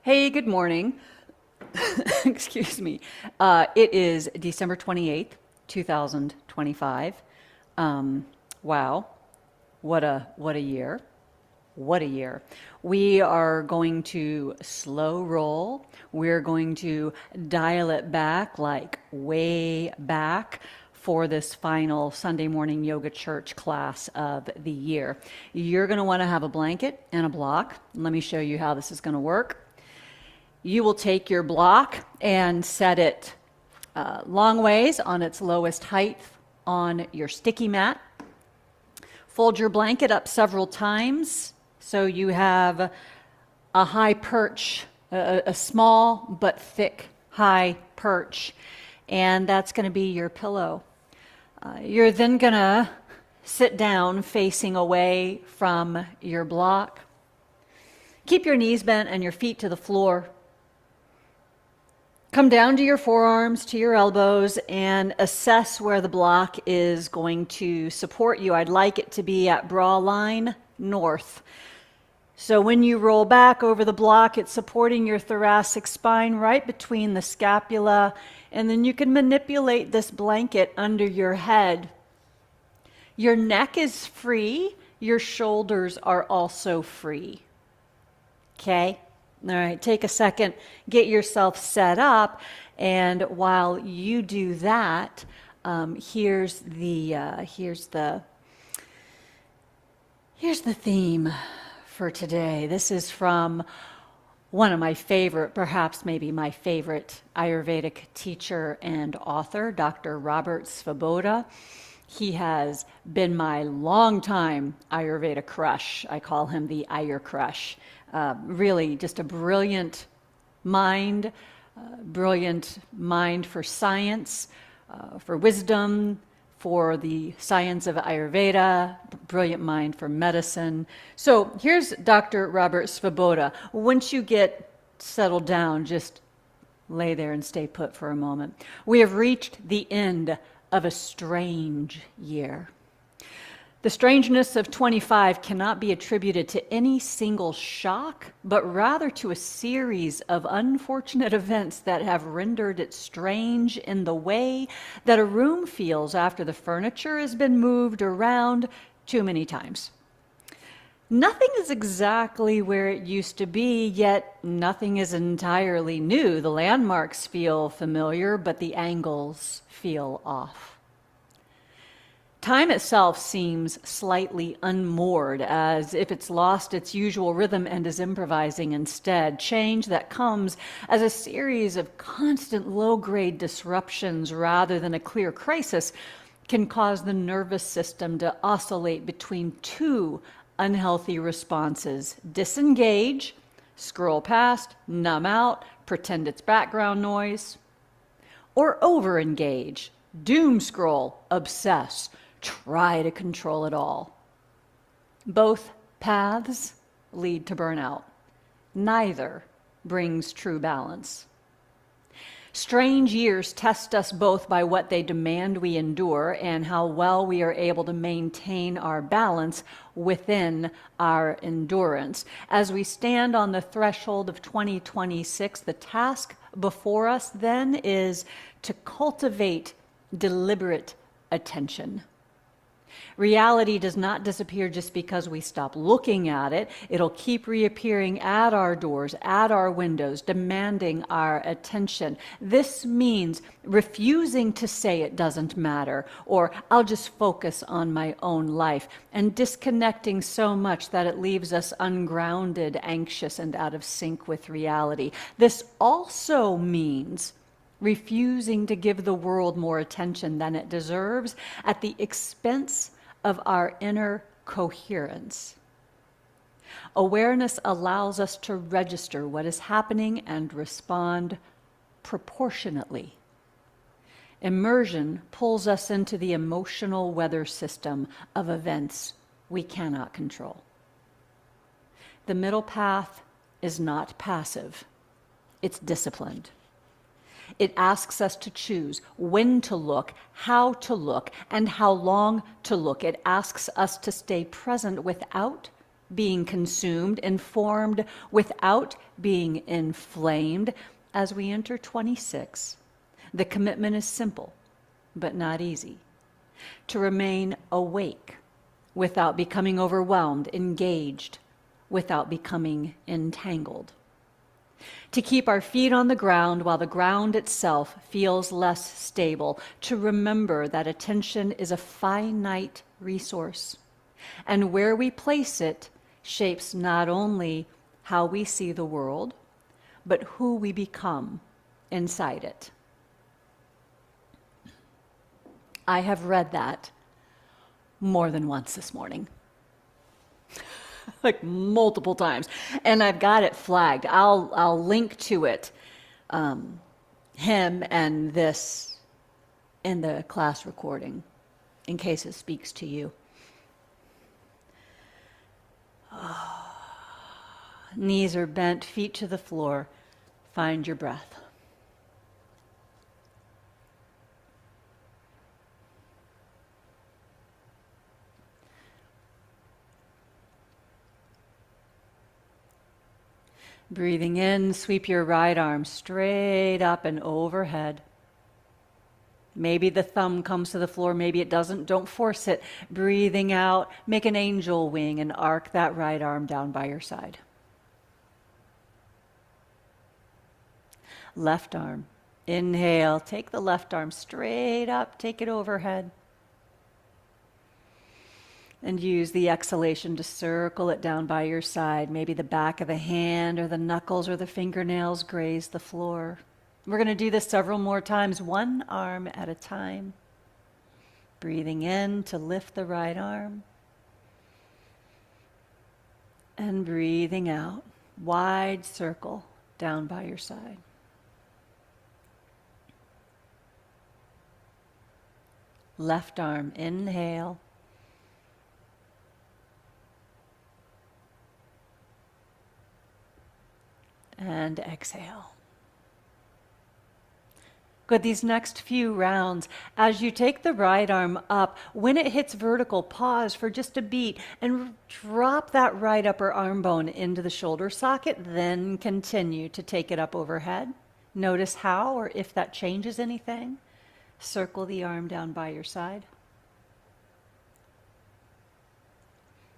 Hey, good morning. Excuse me. It is December 28th, 2025. Wow, what a year. What a year. We are going to slow roll. We're going to dial it back, like way back, for this final Sunday morning yoga church class of the year. You're going to want to have a blanket and a block. Let me show you how this is going to work. You will take your block and set it long ways on its lowest height on your sticky mat. Fold your blanket up several times so you have a high perch, a small but thick high perch, and that's going to be your pillow. You're then going to sit down facing away from your block. Keep your knees bent and your feet to the floor. Come down to your forearms, to your elbows, and assess where the block is going to support you. I'd like it to be at bra line north. So when you roll back over the block, it's supporting your thoracic spine right between the scapula, and then you can manipulate this blanket under your head. Your neck is free. Your shoulders are also free. Okay? All right, take a second, get yourself set up, and while you do that, here's the theme for today. This is from one of my favorite, perhaps maybe my favorite Ayurvedic teacher and author, Dr. Robert Svoboda. He has been my longtime Ayurveda crush. I call him the Ayur crush. Really just a brilliant mind for science, for wisdom, for the science of Ayurveda, brilliant mind for medicine. So here's Dr. Robert Svoboda. Once you get settled down, just lay there and stay put for a moment. We have reached the end of a strange year. The strangeness of 25 cannot be attributed to any single shock, but rather to a series of unfortunate events that have rendered it strange in the way that a room feels after the furniture has been moved around too many times. Nothing is exactly where it used to be, yet nothing is entirely new. The landmarks feel familiar, but the angles feel off. Time itself seems slightly unmoored, as if it's lost its usual rhythm and is improvising instead. Change that comes as a series of constant low-grade disruptions rather than a clear crisis can cause the nervous system to oscillate between two unhealthy responses: disengage, scroll past, numb out, pretend it's background noise, or overengage, doom scroll, obsess, try to control it all. Both paths lead to burnout. Neither brings true balance. Strange years test us both by what they demand we endure and how well we are able to maintain our balance within our endurance. As we stand on the threshold of 2026, the task before us then is to cultivate deliberate attention. Reality does not disappear just because we stop looking at it. It'll keep reappearing at our doors, at our windows, demanding our attention. This means refusing to say it doesn't matter, or I'll just focus on my own life, and disconnecting so much that it leaves us ungrounded, anxious, and out of sync with reality. This also means refusing to give the world more attention than it deserves at the expense of our inner coherence. Awareness allows us to register what is happening and respond proportionately. Immersion pulls us into the emotional weather system of events we cannot control. The middle path is not passive, it's disciplined. It asks us to choose when to look, how to look, and how long to look. It asks us to stay present without being consumed, informed without being inflamed. As we enter 26, the commitment is simple, but not easy. To remain awake without becoming overwhelmed, engaged without becoming entangled. To keep our feet on the ground while the ground itself feels less stable. To remember that attention is a finite resource, and where we place it shapes not only how we see the world, but who we become inside it. I have read that more than once this morning. Like multiple times. And I've got it flagged. I'll link to it, him and this in the class recording, in case it speaks to you. Knees are bent, feet to the floor. Find your breath. Breathing in, sweep your right arm straight up and overhead. Maybe the thumb comes to the floor, maybe it doesn't. Don't force it. Breathing out, make an angel wing and arc that right arm down by your side. Left arm. Inhale, take the left arm straight up, take it overhead. And use the exhalation to circle it down by your side. Maybe the back of the hand or the knuckles or the fingernails graze the floor. We're going to do this several more times, one arm at a time. Breathing in to lift the right arm. And breathing out, wide circle down by your side. Left arm, inhale. And exhale. Good, these next few rounds, as you take the right arm up, when it hits vertical, pause for just a beat and drop that right upper arm bone into the shoulder socket, then continue to take it up overhead. Notice how or if that changes anything. Circle the arm down by your side.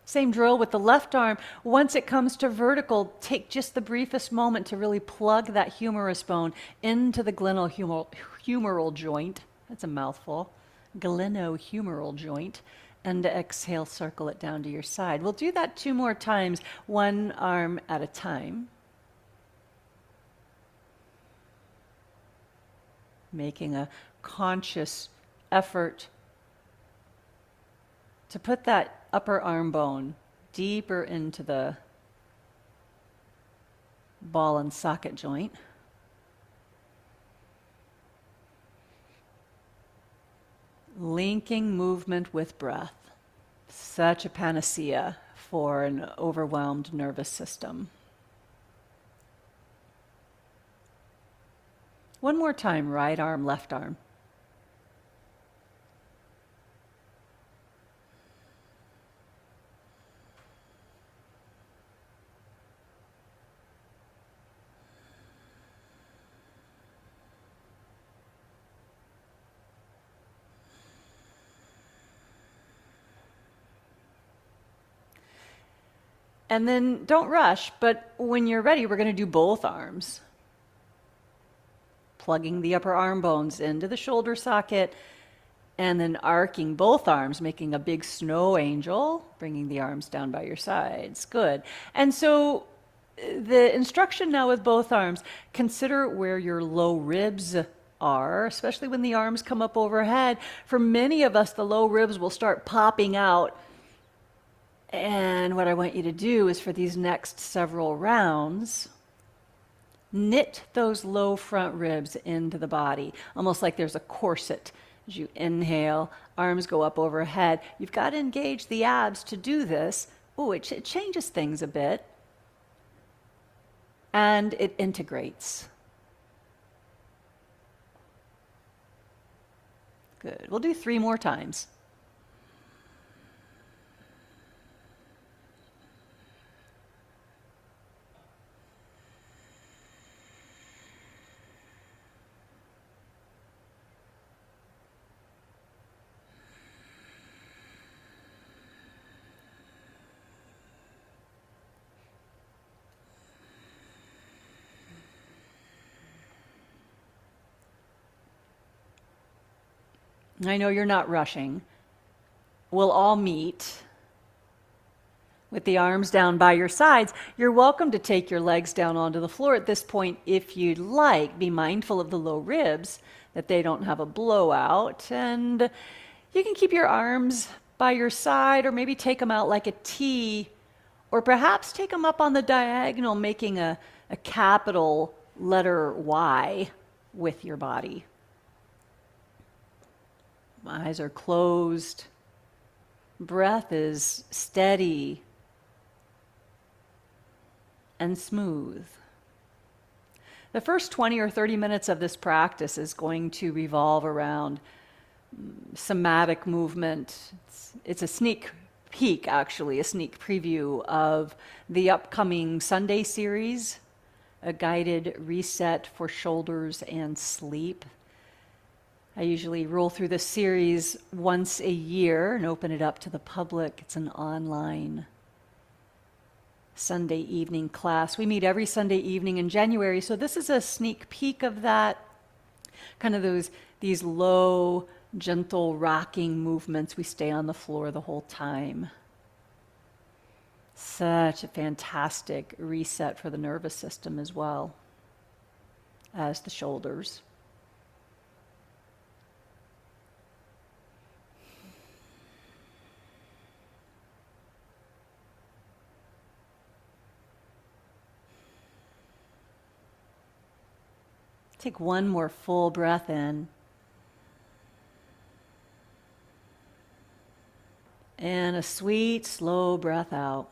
Same drill with the left arm. Once it comes to vertical, take just the briefest moment to really plug that humerus bone into the glenohumeral joint. That's a mouthful. Glenohumeral joint. And exhale, circle it down to your side. We'll do that 2 more times, one arm at a time. Making a conscious effort to put that upper arm bone deeper into the ball and socket joint. Linking movement with breath. Such a panacea for an overwhelmed nervous system. One more time, right arm, left arm. And then don't rush, but when you're ready, we're going to do both arms. Plugging the upper arm bones into the shoulder socket and then arcing both arms, making a big snow angel, bringing the arms down by your sides. Good. And so the instruction now with both arms, consider where your low ribs are, especially when the arms come up overhead. For many of us, the low ribs will start popping out. And what I want you to do is for these next several rounds, knit those low front ribs into the body, almost like there's a corset. As you inhale, arms go up overhead. You've got to engage the abs to do this. Oh, it changes things a bit. And it integrates. Good. We'll do 3 more times. I know you're not rushing. We'll all meet with the arms down by your sides. You're welcome to take your legs down onto the floor at this point if you'd like. Be mindful of the low ribs, that they don't have a blowout. And you can keep your arms by your side, or maybe take them out like a T, or perhaps take them up on the diagonal, making a capital letter Y with your body. Eyes are closed. Breath is steady and smooth. The first 20 or 30 minutes of this practice is going to revolve around somatic movement. It's a sneak peek, actually, a sneak preview of the upcoming Sunday series, a guided reset for shoulders and sleep. I usually roll through this series once a year and open it up to the public. It's an online Sunday evening class. We meet every Sunday evening in January, so this is a sneak peek of that, kind of these low, gentle rocking movements. We stay on the floor the whole time. Such a fantastic reset for the nervous system as well as the shoulders. Take one more full breath in. And a sweet, slow breath out.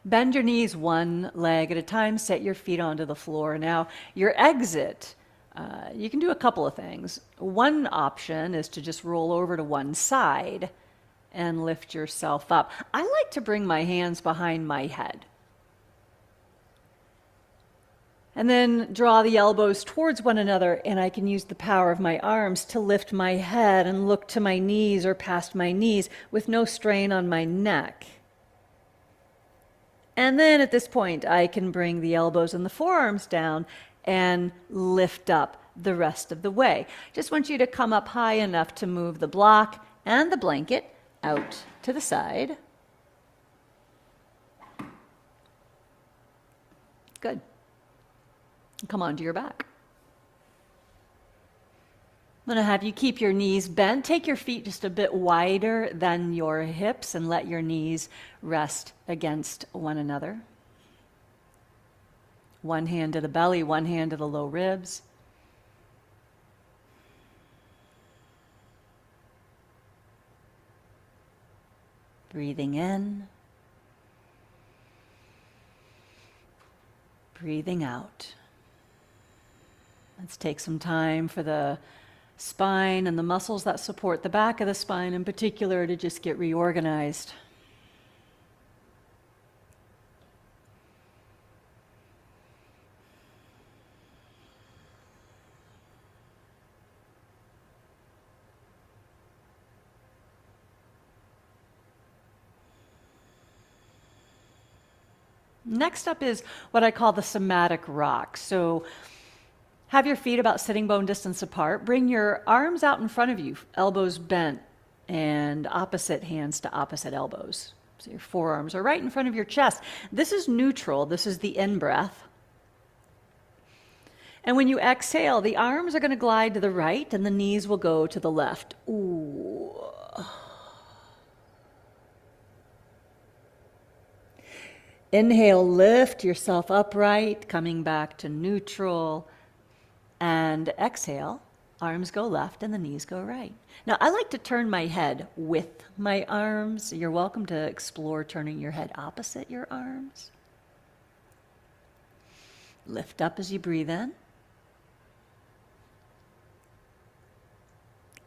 Bend your knees one leg at a time. Set your feet onto the floor. Now, your exit, you can do a couple of things. One option is to just roll over to one side and lift yourself up. I like to bring my hands behind my head. And then draw the elbows towards one another, and I can use the power of my arms to lift my head and look to my knees or past my knees with no strain on my neck. And then at this point, I can bring the elbows and the forearms down and lift up the rest of the way. Just want you to come up high enough to move the block and the blanket out to the side. Good. Come onto your back. I'm going to have you keep your knees bent. Take your feet just a bit wider than your hips and let your knees rest against one another. One hand to the belly, one hand to the low ribs. Breathing in. Breathing out. Let's take some time for the spine and the muscles that support the back of the spine in particular to just get reorganized. Next up is what I call the somatic rock. So have your feet about sitting bone distance apart. Bring your arms out in front of you, elbows bent, and opposite hands to opposite elbows. So your forearms are right in front of your chest. This is neutral. This is the in-breath. And when you exhale, the arms are going to glide to the right and the knees will go to the left. Ooh. Inhale, lift yourself upright, coming back to neutral. And exhale, arms go left and the knees go right. Now, I like to turn my head with my arms. You're welcome to explore turning your head opposite your arms. Lift up as you breathe in.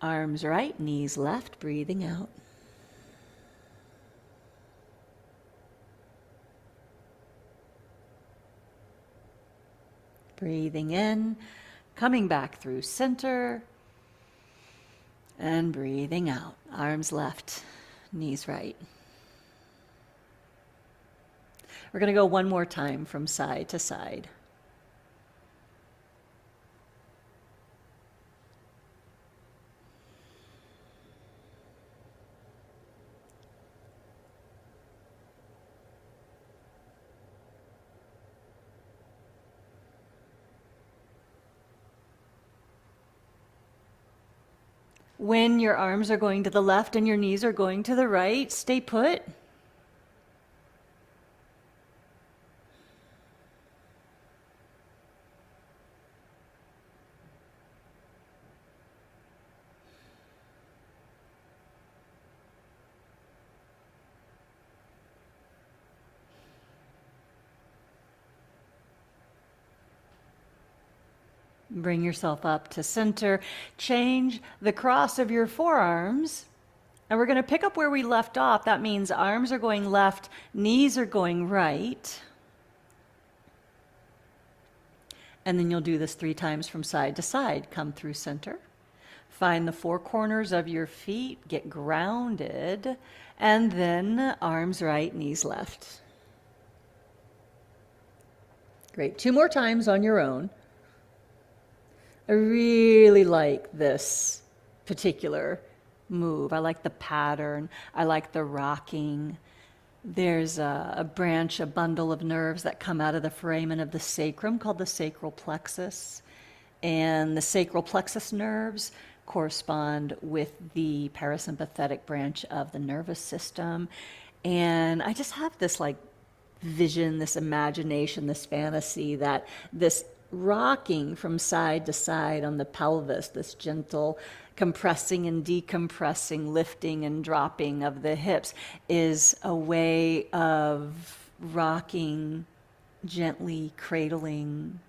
Arms right, knees left, breathing out. Breathing in, coming back through center, and breathing out. Arms left, knees right. We're going to go one more time from side to side. When your arms are going to the left and your knees are going to the right, stay put. Bring yourself up to center. Change the cross of your forearms. And we're going to pick up where we left off. That means arms are going left, knees are going right. And then you'll do this 3 times from side to side. Come through center. Find the 4 corners of your feet. Get grounded. And then arms right, knees left. Great. 2 more times on your own. I really like this particular move. I like the pattern. I like the rocking. There's a branch, a bundle of nerves that come out of the foramen of the sacrum called the sacral plexus. And the sacral plexus nerves correspond with the parasympathetic branch of the nervous system. And I just have this like vision, this imagination, this fantasy that this rocking from side to side on the pelvis, this gentle compressing and decompressing, lifting and dropping of the hips, is a way of rocking, gently cradling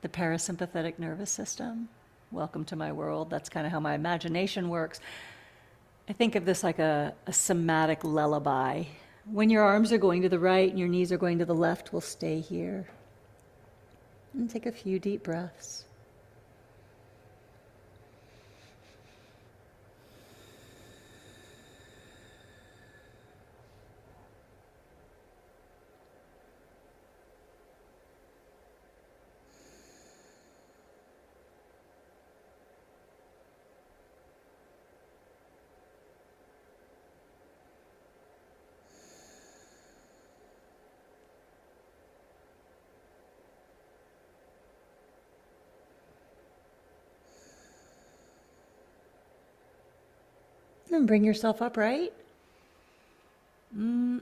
the parasympathetic nervous system. Welcome to my world. That's kind of how my imagination works. I think of this like a somatic lullaby. When your arms are going to the right and your knees are going to the left, we'll stay here. And take a few deep breaths. And bring yourself upright. And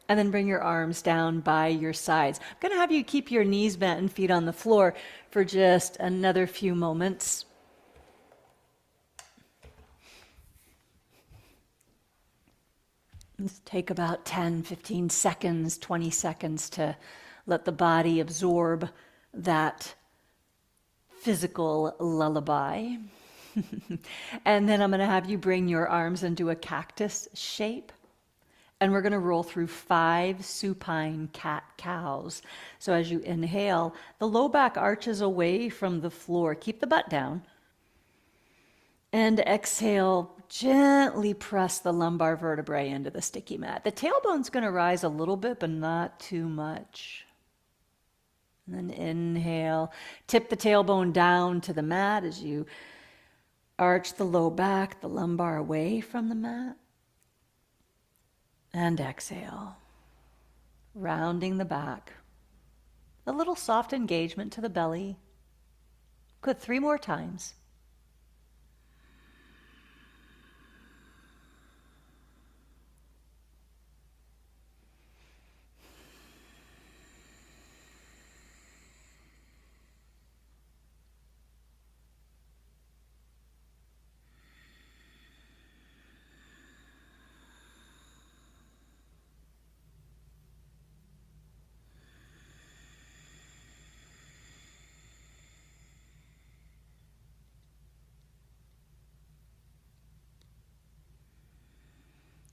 then bring your arms down by your sides. I'm going to have you keep your knees bent and feet on the floor for just another few moments. Let's take about 10, 15 seconds, 20 seconds to let the body absorb that physical lullaby. And then I'm going to have you bring your arms into a cactus shape. And we're going to roll through 5 supine cat-cows. So as you inhale, the low back arches away from the floor. Keep the butt down. And exhale, gently press the lumbar vertebrae into the sticky mat. The tailbone's going to rise a little bit, but not too much. And then inhale, tip the tailbone down to the mat as you arch the low back, the lumbar away from the mat. And exhale, rounding the back. A little soft engagement to the belly. Good, 3 more times.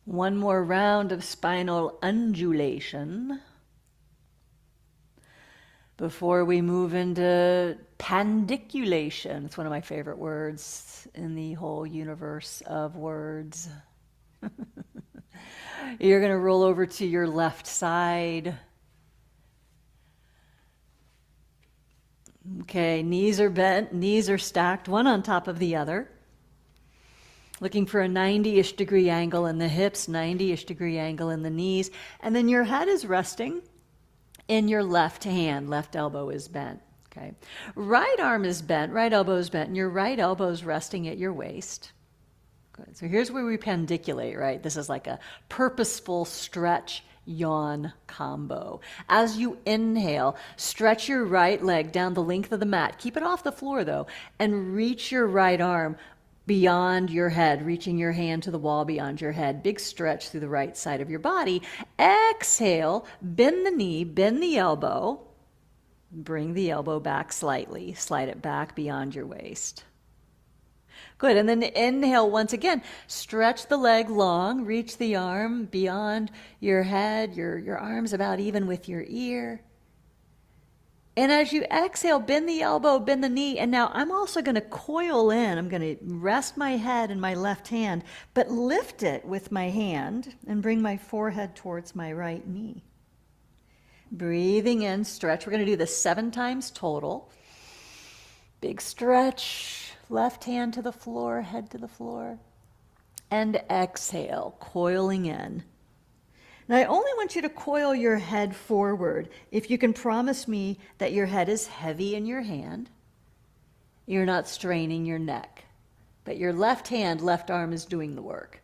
One more round of spinal undulation before we move into pandiculation. It's one of my favorite words in the whole universe of words. You're going to roll over to your left side. Okay, knees are bent, knees are stacked, one on top of the other. Looking for a 90-ish degree angle in the hips, 90-ish degree angle in the knees. And then your head is resting in your left hand. Left elbow is bent. Okay. Right arm is bent, right elbow is bent, and your right elbow is resting at your waist. Good. So here's where we pandiculate, right? This is like a purposeful stretch yawn combo. As you inhale, stretch your right leg down the length of the mat. Keep it off the floor though, and reach your right arm beyond your head, reaching your hand to the wall beyond your head. Big stretch through the right side of your body. Exhale, bend the knee, bend the elbow. Bring the elbow back slightly. Slide it back beyond your waist. Good, and then inhale once again. Stretch the leg long, reach the arm beyond your head, your arm's about even with your ear. And as you exhale, bend the elbow, bend the knee, and now I'm also going to coil in. I'm going to rest my head in my left hand, but lift it with my hand and bring my forehead towards my right knee. Breathing in, stretch. We're going to do this 7 times total. Big stretch, left hand to the floor, head to the floor. And exhale, coiling in. Now, I only want you to coil your head forward if you can promise me that your head is heavy in your hand. You're not straining your neck, but your left hand, left arm is doing the work.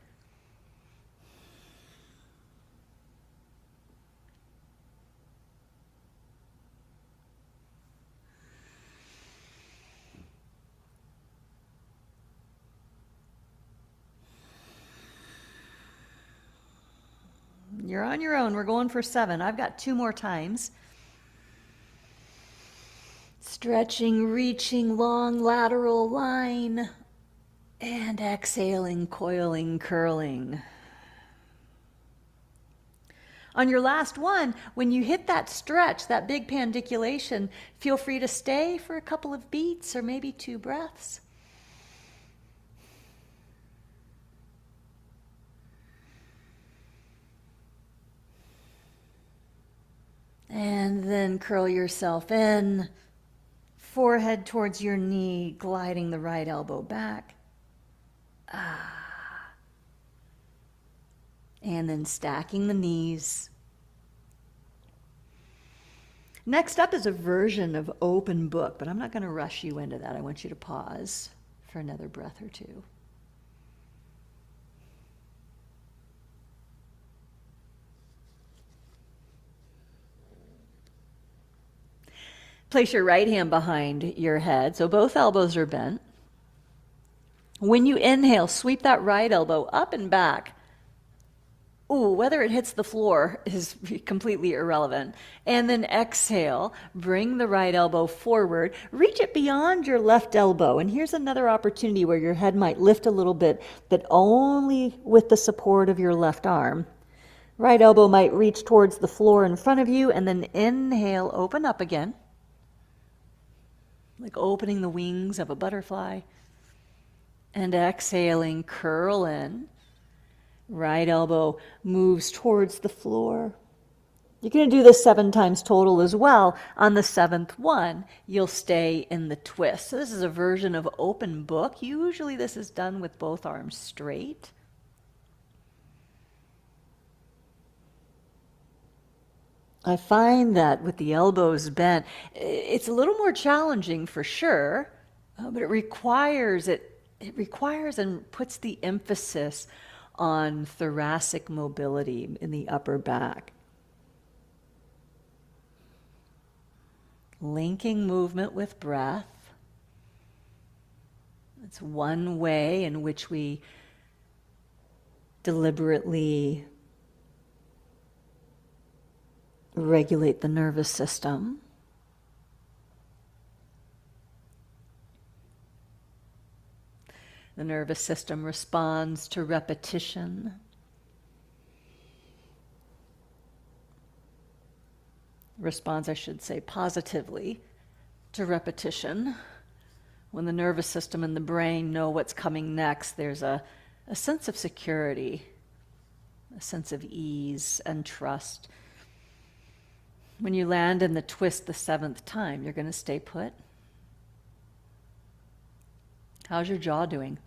You're on your own. We're going for 7. I've got 2 more times. Stretching, reaching, long lateral line. And exhaling, coiling, curling. On your last one, when you hit that stretch, that big pandiculation, feel free to stay for a couple of beats or maybe 2 breaths. And then curl yourself in, forehead towards your knee, gliding the right elbow back. And then stacking the knees. Next up is a version of open book, but I'm not going to rush you into that. I want you to pause for another breath or 2. Place your right hand behind your head, so both elbows are bent. When you inhale, sweep that right elbow up and back. Ooh, whether it hits the floor is completely irrelevant. And then exhale, bring the right elbow forward, reach it beyond your left elbow. And here's another opportunity where your head might lift a little bit, but only with the support of your left arm. Right elbow might reach towards the floor in front of you, and then inhale, open up again. Like opening the wings of a butterfly. And exhaling, curl in. Right elbow moves towards the floor. You're going to do this 7 times total as well. On the 7th one, you'll stay in the twist. So this is a version of open book. Usually this is done with both arms straight. I find that with the elbows bent, it's a little more challenging for sure, but it requires and puts the emphasis on thoracic mobility in the upper back. Linking movement with breath. It's one way in which we deliberately regulate the nervous system. The nervous system responds to repetition. Responds, I should say, positively to repetition. When the nervous system and the brain know what's coming next, there's a sense of security. a sense of ease and trust. When you land in the twist the 7th time, you're going to stay put. How's your jaw doing?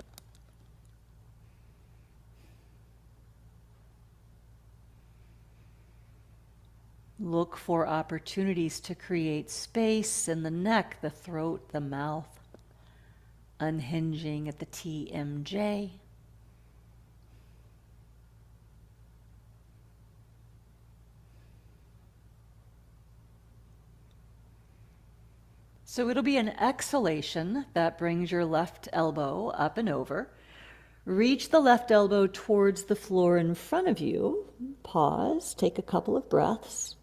Look for opportunities to create space in the neck, the throat, the mouth, unhinging at the TMJ. So it'll be an exhalation that brings your left elbow up and over. Reach the left elbow towards the floor in front of you. Pause, take a couple of breaths.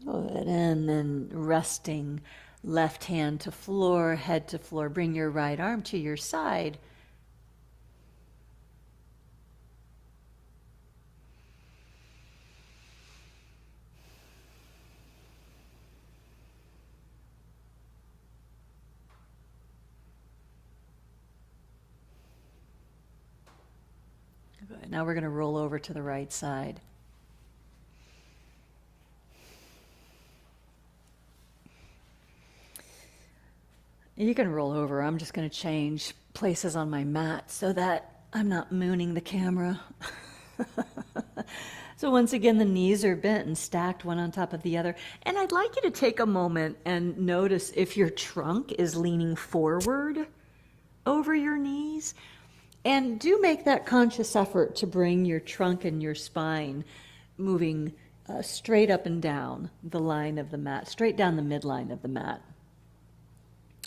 Good, and then resting left hand to floor, head to floor. Bring your right arm to your side. Good. Now we're going to roll over to the right side. You can roll over. I'm just going to change places on my mat so that I'm not mooning the camera. So once again, the knees are bent and stacked one on top of the other. And I'd like you to take a moment and notice if your trunk is leaning forward over your knees. And do make that conscious effort to bring your trunk and your spine moving straight up and down the line of the mat, straight down the midline of the mat.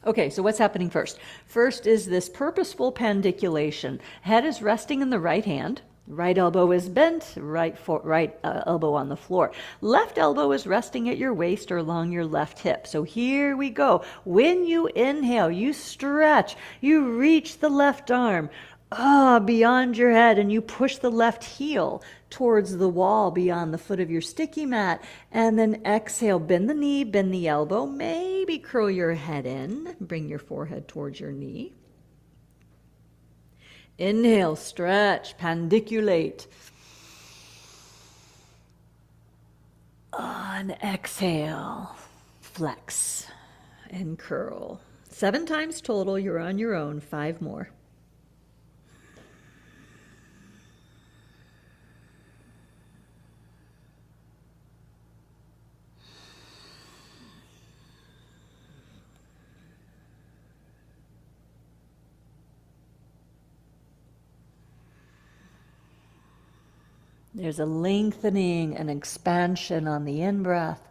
Okay, so what's happening first? First is this purposeful pandiculation. Head is resting in the right hand. Right elbow is bent, right elbow on the floor. Left elbow is resting at your waist or along your left hip. So here we go. When you inhale, you stretch, you reach the left arm beyond your head, and you push the left heel towards the wall beyond the foot of your sticky mat. And then exhale, bend the knee, bend the elbow, maybe curl your head in, bring your forehead towards your knee. Inhale, stretch, pandiculate. And exhale, flex and curl. 7 times total, you're on your own, 5 more. There's a lengthening and expansion on the in-breath,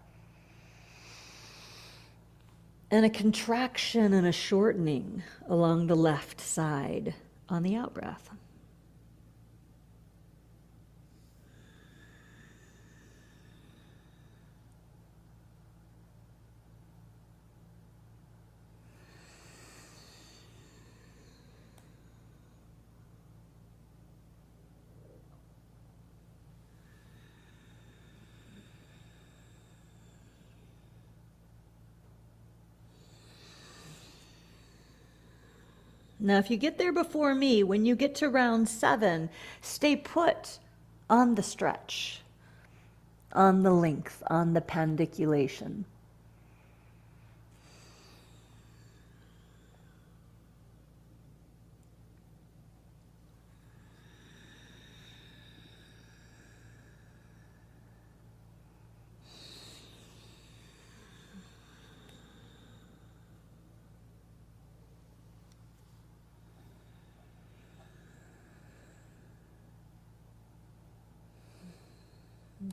and a contraction and a shortening along the left side on the out-breath. Now, if you get there before me, when you get to round 7, stay put on the stretch, on the length, on the pandiculation.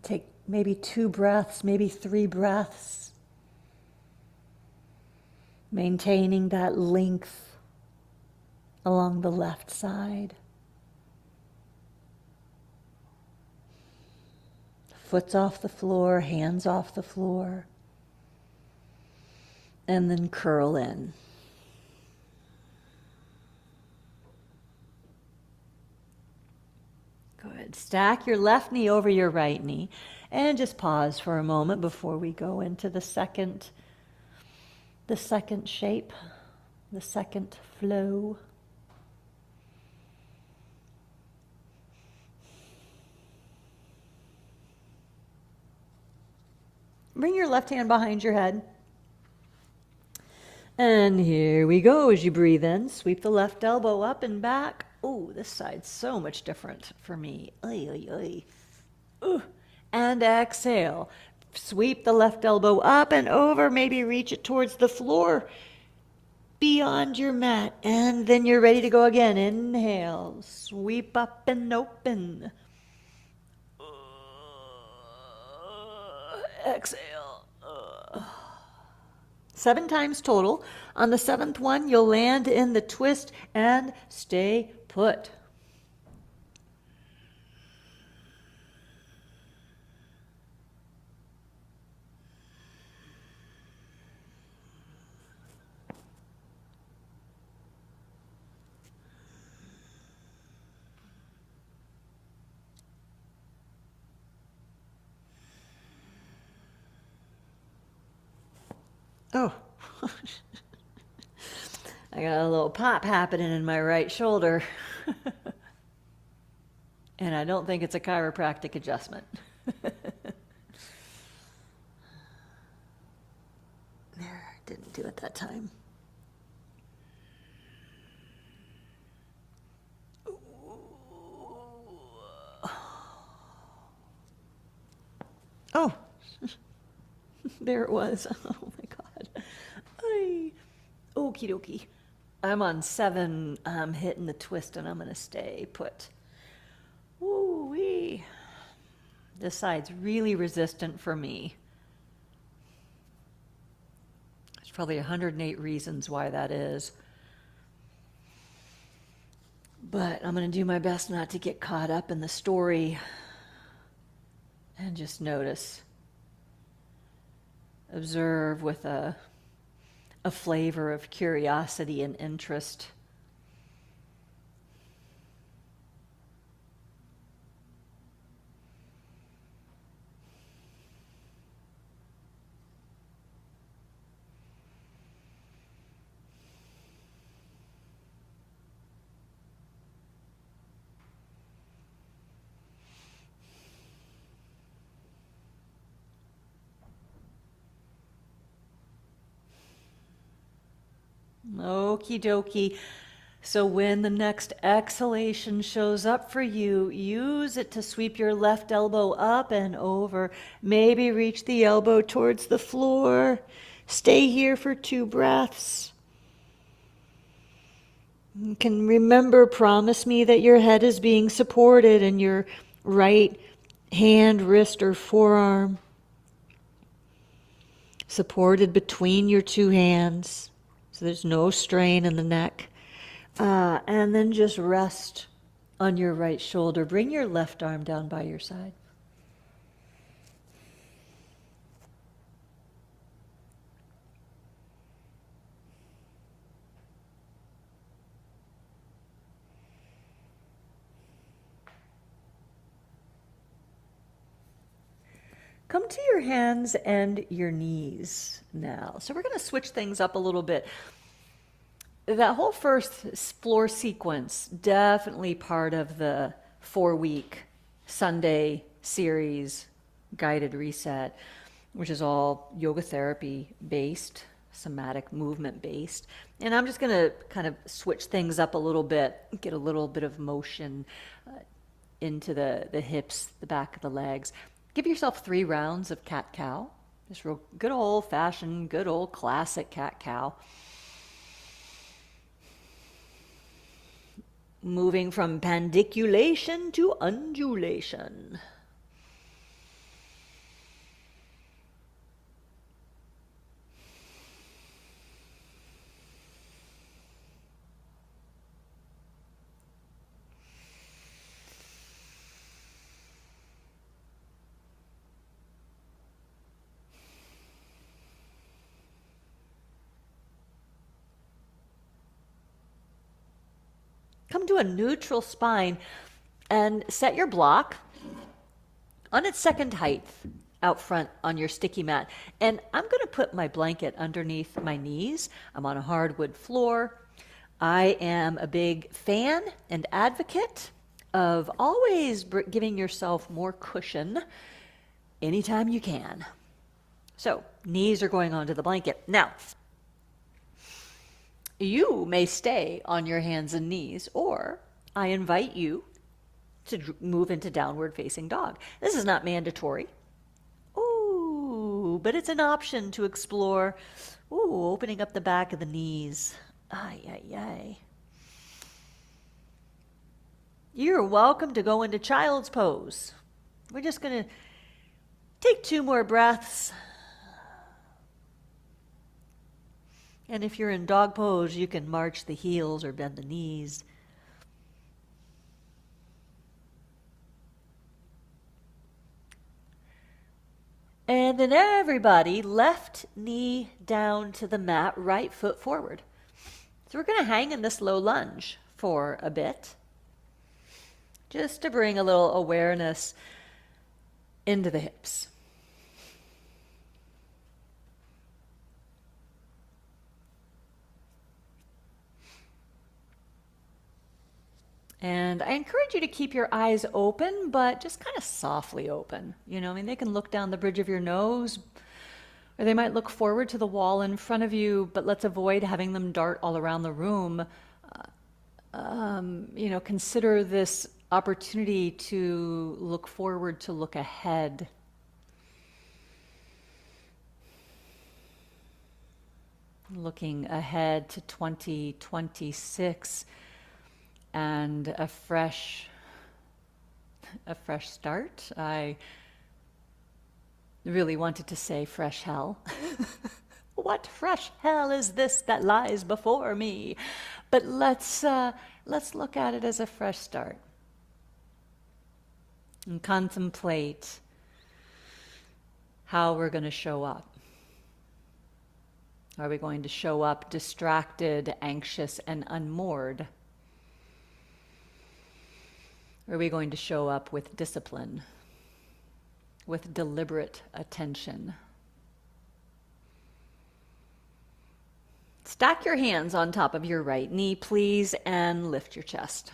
Take maybe 2 breaths, maybe 3 breaths. Maintaining that length along the left side. Foot's off the floor, hands off the floor. And then curl in. Good. Stack your left knee over your right knee and just pause for a moment before we go into the second the second shape, the second flow. Bring your left hand behind your head. And here we go. As you breathe in, sweep the left elbow up and back. Oh, this side's so much different for me. Oy, oy, oy. Ooh. And exhale. Sweep the left elbow up and over. Maybe reach it towards the floor beyond your mat. And then you're ready to go again. Inhale. Sweep up and open. Exhale. 7 times total. On the 7th one, you'll land in the twist and stay put. Oh, I got a little pop happening in my right shoulder. And I don't think it's a chiropractic adjustment. There, didn't do it that time. Oh, there it was. Oh my God. Okie dokie. I'm on 7. I'm hitting the twist and I'm going to stay put. Woo-wee. This side's really resistant for me. There's probably 108 reasons why that is. But I'm going to do my best not to get caught up in the story and just notice. Observe with a flavor of curiosity and interest. Okie dokie. So when the next exhalation shows up for you, use it to sweep your left elbow up and over. Maybe reach the elbow towards the floor. Stay here for 2 breaths. You can remember, promise me that your head is being supported in your right hand, wrist, or forearm. Supported between your 2 hands. So there's no strain in the neck. And then just rest on your right shoulder. Bring your left arm down by your side. Come to your hands and your knees now. So we're going to switch things up a little bit. That whole first floor sequence, definitely part of the 4-week Sunday series guided reset, which is all yoga therapy based, somatic movement based. And I'm just going to kind of switch things up a little bit, get a little bit of motion into the hips, the back of the legs. Give yourself 3 rounds of cat-cow. Just real good old-fashioned, good old classic cat-cow. Moving from pandiculation to undulation. Come to a neutral spine and set your block on its second height. out front on your sticky mat. And I'm going to put my blanket underneath my knees. I'm on a hardwood floor. I am a big fan and advocate of always giving yourself more cushion anytime you can. So, knees are going onto the blanket. Now, you may stay on your hands and knees, or I invite you to move into downward facing dog. This is not mandatory. Ooh, but it's an option to explore. Ooh, opening up the back of the knees. Ay, ay, ay. You're welcome to go into child's pose. We're just going to take 2 more breaths. And if you're in dog pose, you can march the heels or bend the knees. And then everybody, left knee down to the mat, right foot forward. So we're going to hang in this low lunge for a bit, just to bring a little awareness into the hips. And I encourage you to keep your eyes open, but just kind of softly open. You know, I mean, they can look down the bridge of your nose, or they might look forward to the wall in front of you, but let's avoid having them dart all around the room. You know, consider this opportunity to look forward, to look ahead. Looking ahead to 2026 and a fresh start. I really wanted to say fresh hell. What fresh hell is this that lies before me? But let's look at it as a fresh start and contemplate how we're going to show up. Are we going to show up distracted, anxious, and unmoored? Or are we going to show up with discipline, with deliberate attention? Stack your hands on top of your right knee, please, and lift your chest.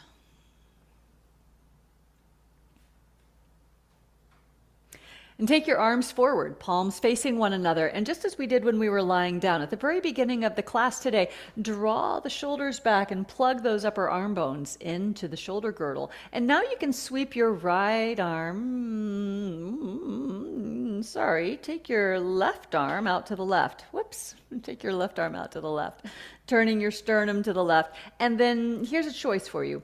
And take your arms forward, palms facing one another. And just as we did when we were lying down at the very beginning of the class today, draw the shoulders back and plug those upper arm bones into the shoulder girdle. And now you can sweep your right arm. Take your left arm out to the left. Whoops. Take your left arm out to the left. Turning your sternum to the left. And then here's a choice for you.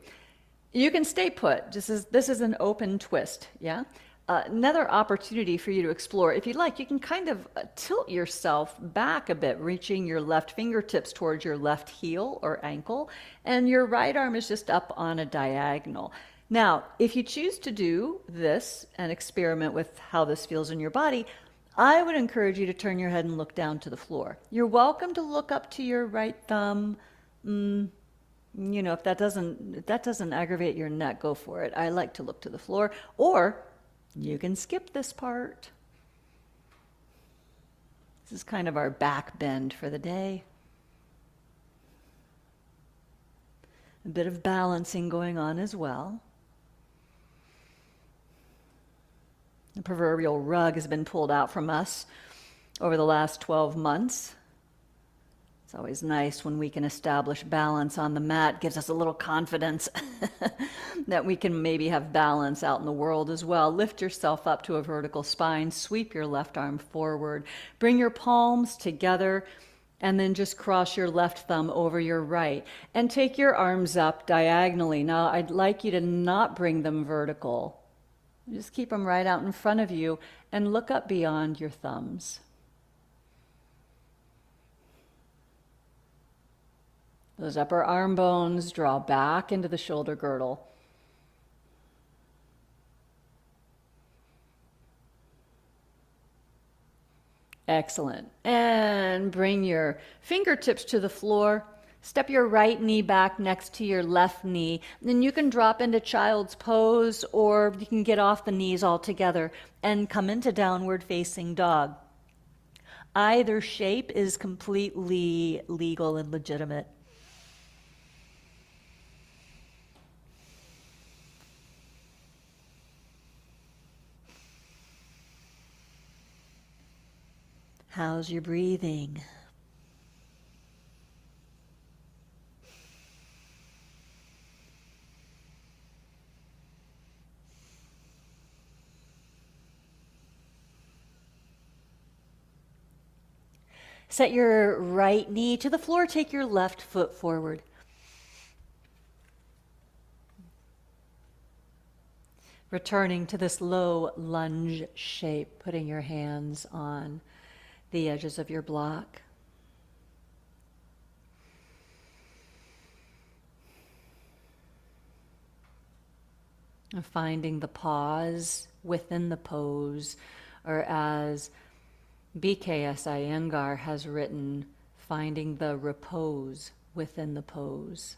You can stay put. This is an open twist, yeah? Another opportunity for you to explore, if you'd like, you can kind of tilt yourself back a bit, reaching your left fingertips towards your left heel or ankle, and your right arm is just up on a diagonal. Now, if you choose to do this and experiment with how this feels in your body, I would encourage you to turn your head and look down to the floor. You're welcome to look up to your right thumb. You know, if that doesn't aggravate your neck, go for it. I like to look to the floor, or you can skip this part. This is kind of our back bend for the day. A bit of balancing going on as well. The proverbial rug has been pulled out from us over the last 12 months. It's always nice when we can establish balance on the mat. Gives us a little confidence that we can maybe have balance out in the world as well. Lift yourself up to a vertical spine. Sweep your left arm forward. Bring your palms together, and then just cross your left thumb over your right. And take your arms up diagonally. Now, I'd like you to not bring them vertical. Just keep them right out in front of you and look up beyond your thumbs. Those upper arm bones draw back into the shoulder girdle. Excellent. And bring your fingertips to the floor. Step your right knee back next to your left knee. Then you can drop into child's pose, or you can get off the knees altogether and come into downward facing dog. Either shape is completely legal and legitimate. How's your breathing? Set your right knee to the floor, take your left foot forward. Returning to this low lunge shape, putting your hands on the edges of your block. And finding the pause within the pose, or as BKS Iyengar has written, finding the repose within the pose.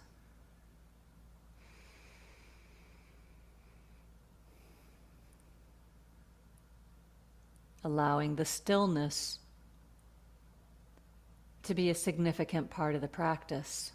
Allowing the stillness to be a significant part of the practice.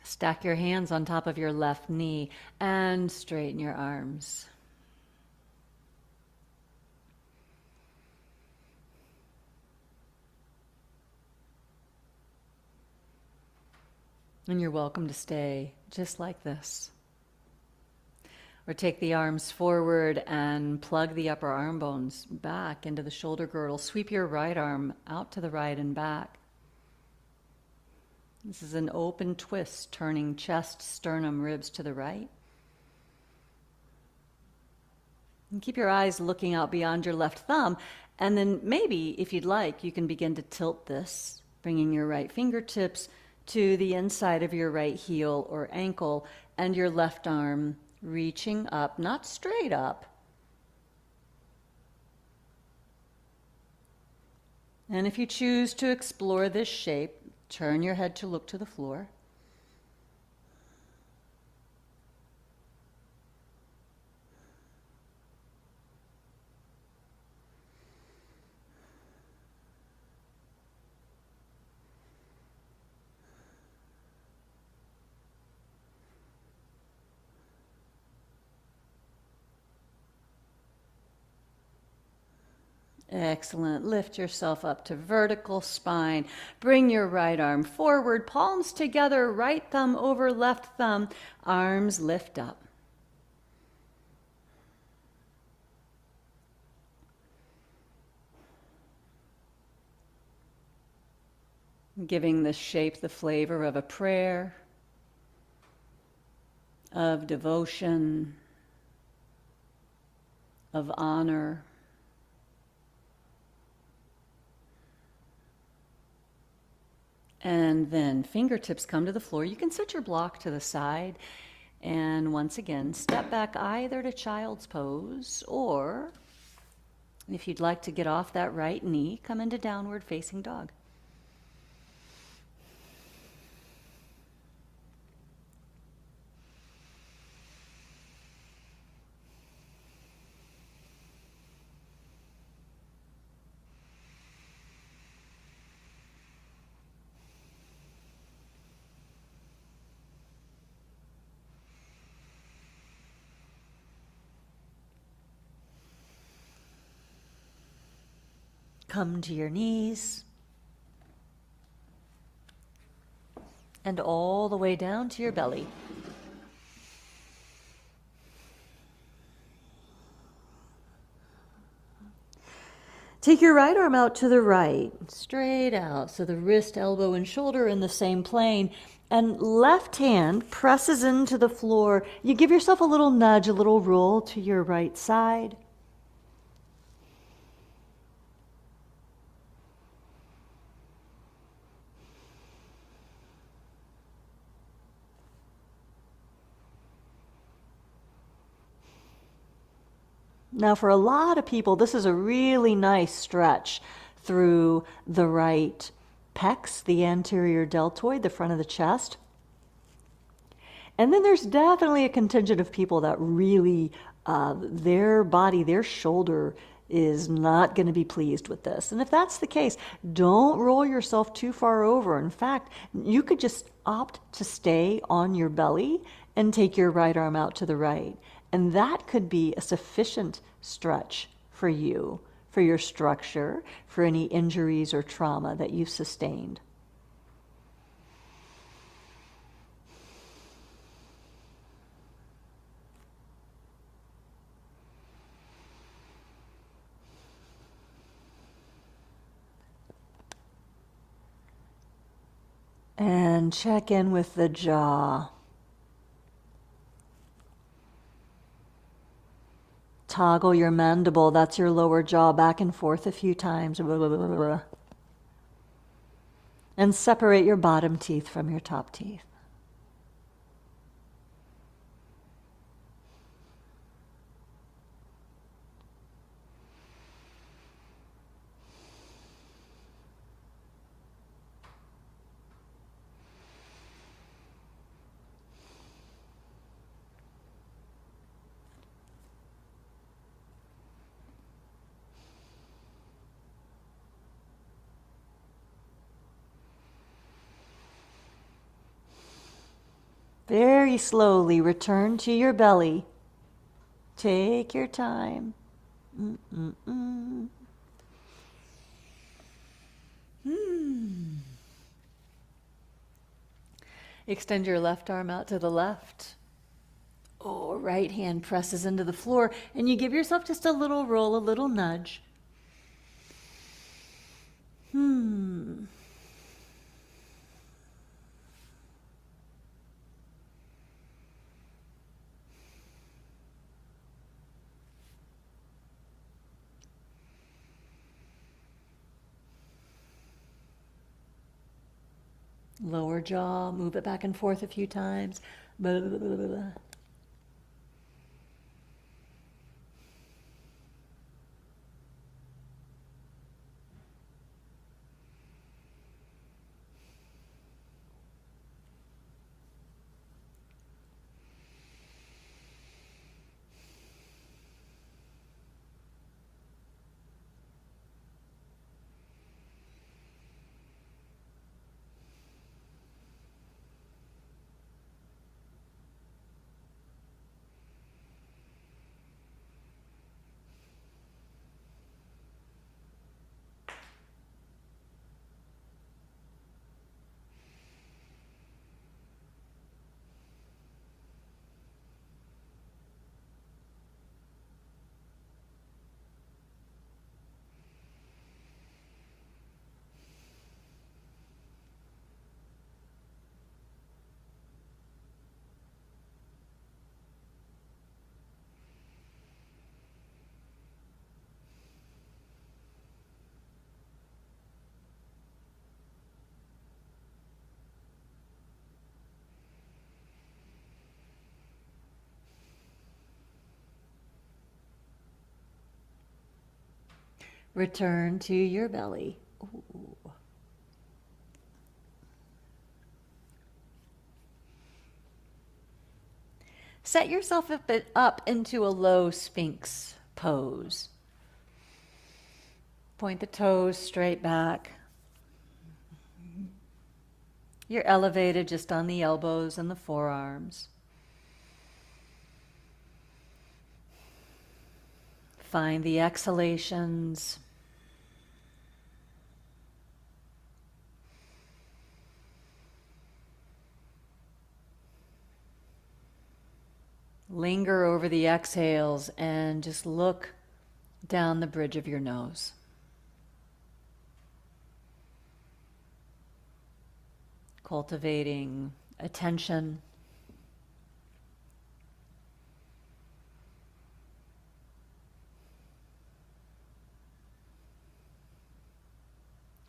Stack your hands on top of your left knee and straighten your arms. And you're welcome to stay just like this. Or take the arms forward and plug the upper arm bones back into the shoulder girdle. Sweep your right arm out to the right and back. This is an open twist, turning chest, sternum, ribs to the right. And keep your eyes looking out beyond your left thumb. And then maybe, if you'd like, you can begin to tilt this, bringing your right fingertips to the inside of your right heel or ankle, and your left arm reaching up, not straight up. And if you choose to explore this shape, turn your head to look to the floor. Excellent. Lift yourself up to vertical spine. Bring your right arm forward, palms together, right thumb over left thumb. Arms lift up. Giving this shape the flavor of a prayer, of devotion, of honor. And then fingertips come to the floor. You can set your block to the side. And once again, step back either to child's pose, or if you'd like to get off that right knee, come into downward facing dog. Come to your knees and all the way down to your belly. Take your right arm out to the right, straight out, so the wrist, elbow, and shoulder are in the same plane. And left hand presses into the floor. You give yourself a little nudge, a little roll to your right side. Now, for a lot of people, this is a really nice stretch through the right pecs, the anterior deltoid, the front of the chest. And then there's definitely a contingent of people that really, their body, their shoulder is not going to be pleased with this. And if that's the case, don't roll yourself too far over. In fact, you could just opt to stay on your belly and take your right arm out to the right. And that could be a sufficient stretch for you, for your structure, for any injuries or trauma that you've sustained. And check in with the jaw. Toggle your mandible, that's your lower jaw, back and forth a few times. Blah, blah, blah, blah. And separate your bottom teeth from your top teeth. Very slowly return to your belly. Take your time. Extend your left arm out to the left. Oh, right hand presses into the floor, and you give yourself just a little roll, a little nudge. Lower jaw, move it back and forth a few times. Blah, blah, blah, blah, blah. Return to your belly. Ooh. Set yourself up into a low Sphinx pose. Point the toes straight back. You're elevated just on the elbows and the forearms. Find the exhalations. Linger over the exhales and just look down the bridge of your nose. cultivating attention,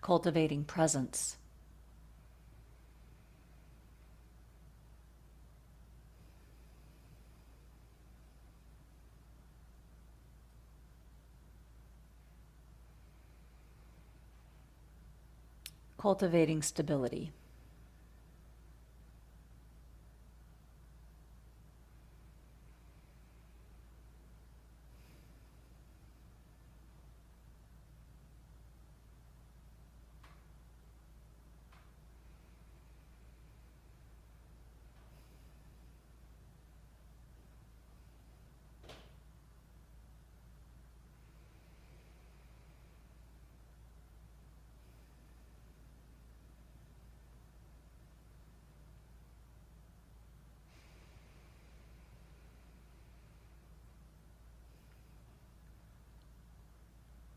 cultivating presence. Cultivating stability.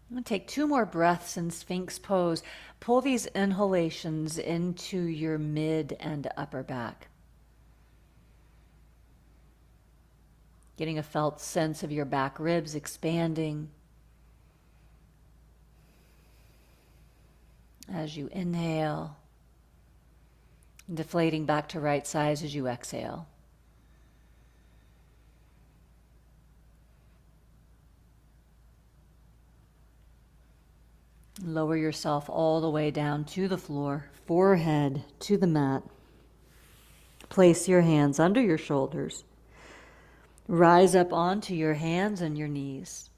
I'm going to take 2 more breaths in Sphinx pose. Pull these inhalations into your mid and upper back. Getting a felt sense of your back ribs expanding as you inhale, deflating back to right size as you exhale. Lower yourself all the way down to the floor, forehead to the mat. Place your hands under your shoulders. Rise up onto your hands and your knees.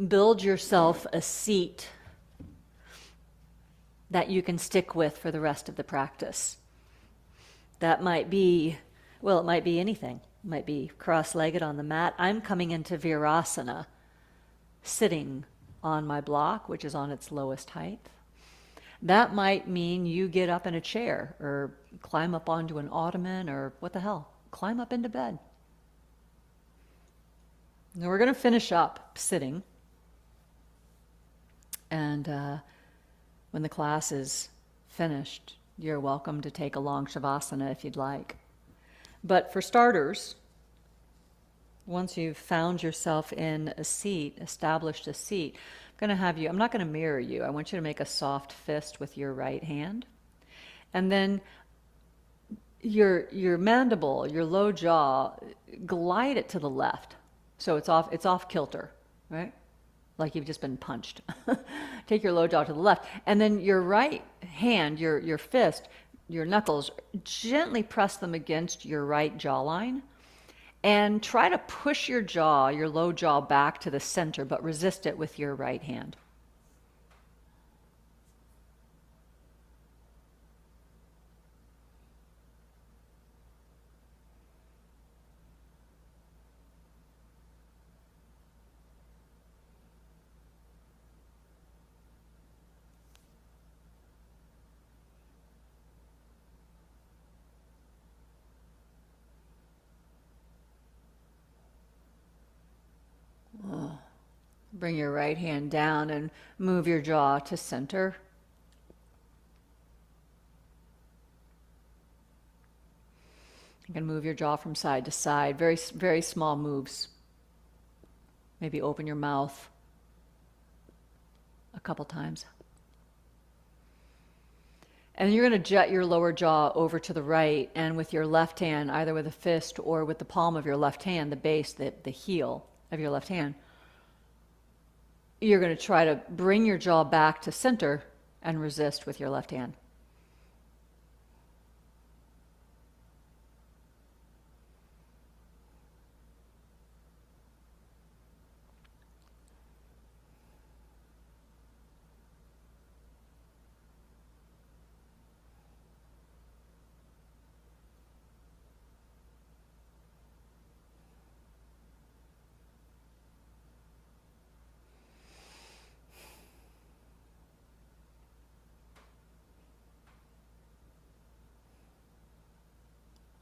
Build yourself a seat that you can stick with for the rest of the practice. That might be, well, it might be anything. It might be cross-legged on the mat. I'm coming into Virasana, sitting on my block, which is on its lowest height. That might mean you get up in a chair or climb up onto an ottoman or what the hell, climb up into bed. Now we're going to finish up sitting. And when the class is finished, you're welcome to take a long Shavasana if you'd like. But for starters, once you've found yourself in a seat, established a seat, I'm not going to mirror you. I want you to make a soft fist with your right hand. And then your mandible, your low jaw, glide it to the left. So it's off kilter, right? Like you've just been punched. Take your low jaw to the left. And then your right hand, your fist, your knuckles, gently press them against your right jawline. And try to push your low jaw back to the center, but resist it with your right hand. Bring your right hand down and move your jaw to center. You can move your jaw from side to side, very, very small moves. Maybe open your mouth a couple times. And you're going to jet your lower jaw over to the right, and with your left hand, either with a fist or with the palm of your left hand, the base, the heel of your left hand, you're going to try to bring your jaw back to center and resist with your left hand.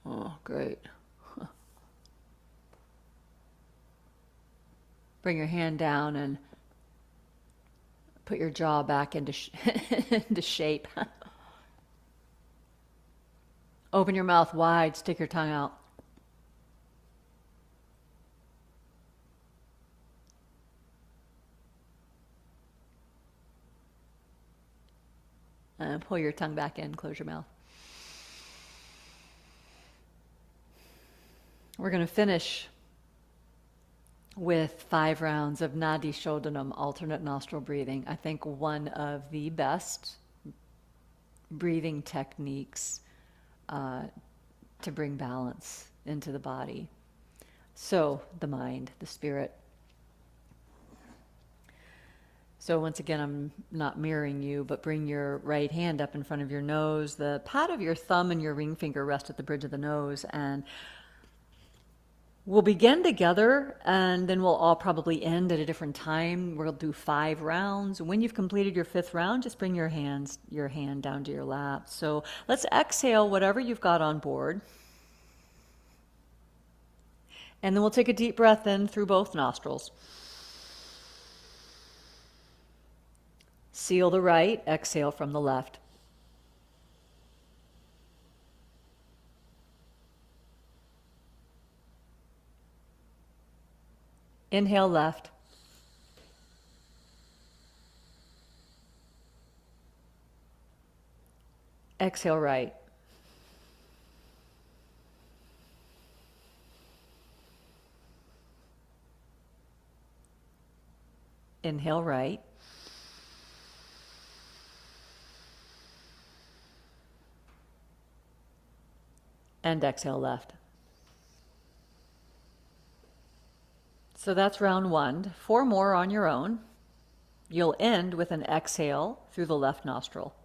Oh, great. Bring your hand down and put your jaw back into, into shape. Open your mouth wide, stick your tongue out. And pull your tongue back in, close your mouth. We're going to finish with 5 rounds of Nadi Shodhanam, alternate nostril breathing. I think one of the best breathing techniques to bring balance into the body. So, the mind, the spirit. So once again, I'm not mirroring you, but bring your right hand up in front of your nose. The pad of your thumb and your ring finger rest at the bridge of the nose, and we'll begin together, and then we'll all probably end at a different time. We'll do 5 rounds. When you've completed your 5th round, just bring your hand down to your lap. So let's exhale whatever you've got on board. And then we'll take a deep breath in through both nostrils. Seal the right, exhale from the left. Inhale left. Exhale right. Inhale right. And exhale left. So that's round 1. 4 more on your own. You'll end with an exhale through the left nostril.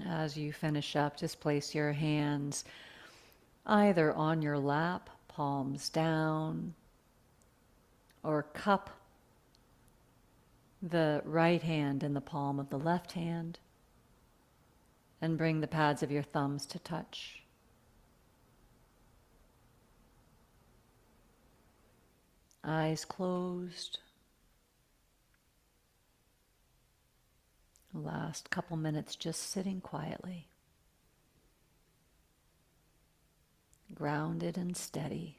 As you finish up, just place your hands either on your lap, palms down, or cup the right hand in the palm of the left hand and bring the pads of your thumbs to touch. Eyes closed. Last couple minutes just sitting quietly, grounded and steady.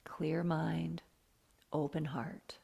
Clear mind, open heart.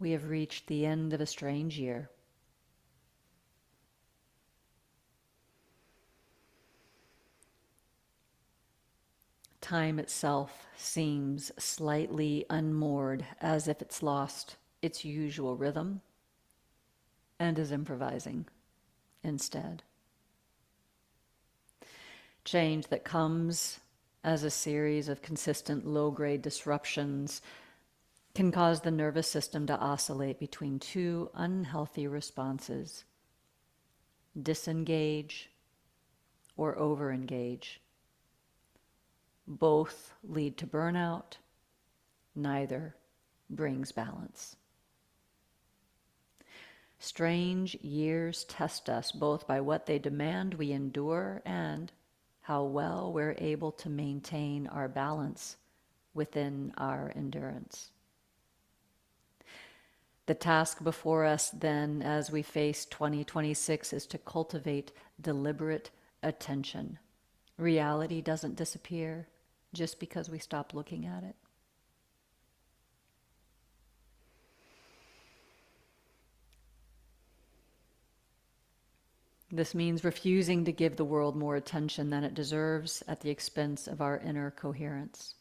We have reached the end of a strange year. Time itself seems slightly unmoored, as if it's lost its usual rhythm and is improvising instead. Change that comes as a series of consistent low-grade disruptions can cause the nervous system to oscillate between two unhealthy responses: disengage or overengage. Both lead to burnout. Neither brings balance. Strange years test us both by what they demand we endure and how well we're able to maintain our balance within our endurance. The task before us then, as we face 2026, is to cultivate deliberate attention. Reality doesn't disappear just because we stop looking at it. This means refusing to give the world more attention than it deserves at the expense of our inner coherence.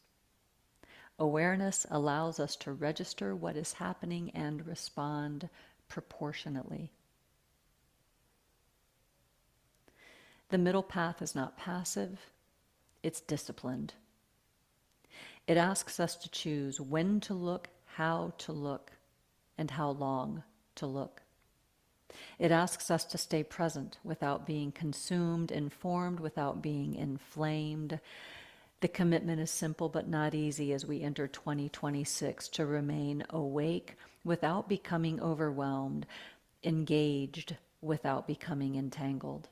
Awareness allows us to register what is happening and respond proportionately. The middle path is not passive, it's disciplined. It asks us to choose when to look, how to look, and how long to look. It asks us to stay present without being consumed, informed without being inflamed. The commitment is simple but not easy as we enter 2026: to remain awake without becoming overwhelmed, engaged without becoming entangled.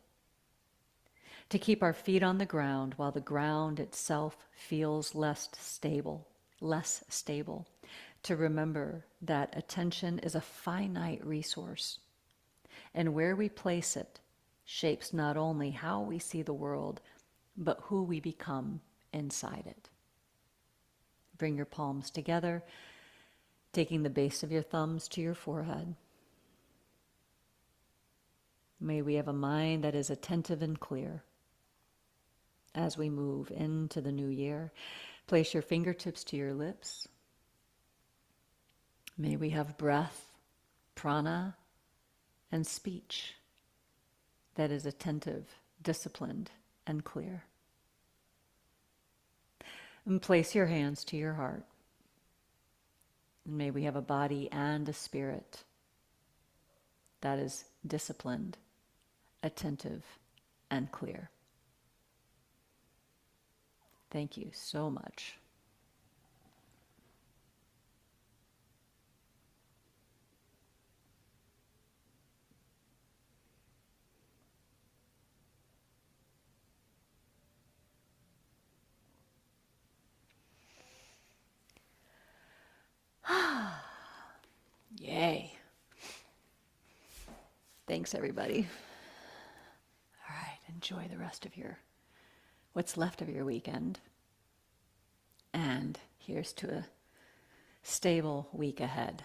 To keep our feet on the ground while the ground itself feels less stable. To remember that attention is a finite resource, and where we place it shapes not only how we see the world, but who we become inside it. Bring your palms together, taking the base of your thumbs to your forehead. May we have a mind that is attentive and clear. As we move into the new year, place your fingertips to your lips. May we have breath, prana, and speech that is attentive, disciplined, and clear. And place your hands to your heart. And may we have a body and a spirit that is disciplined, attentive, and clear. Thank you so much. Yay. Thanks, everybody. All right, enjoy the rest of what's left of your weekend. And here's to a stable week ahead.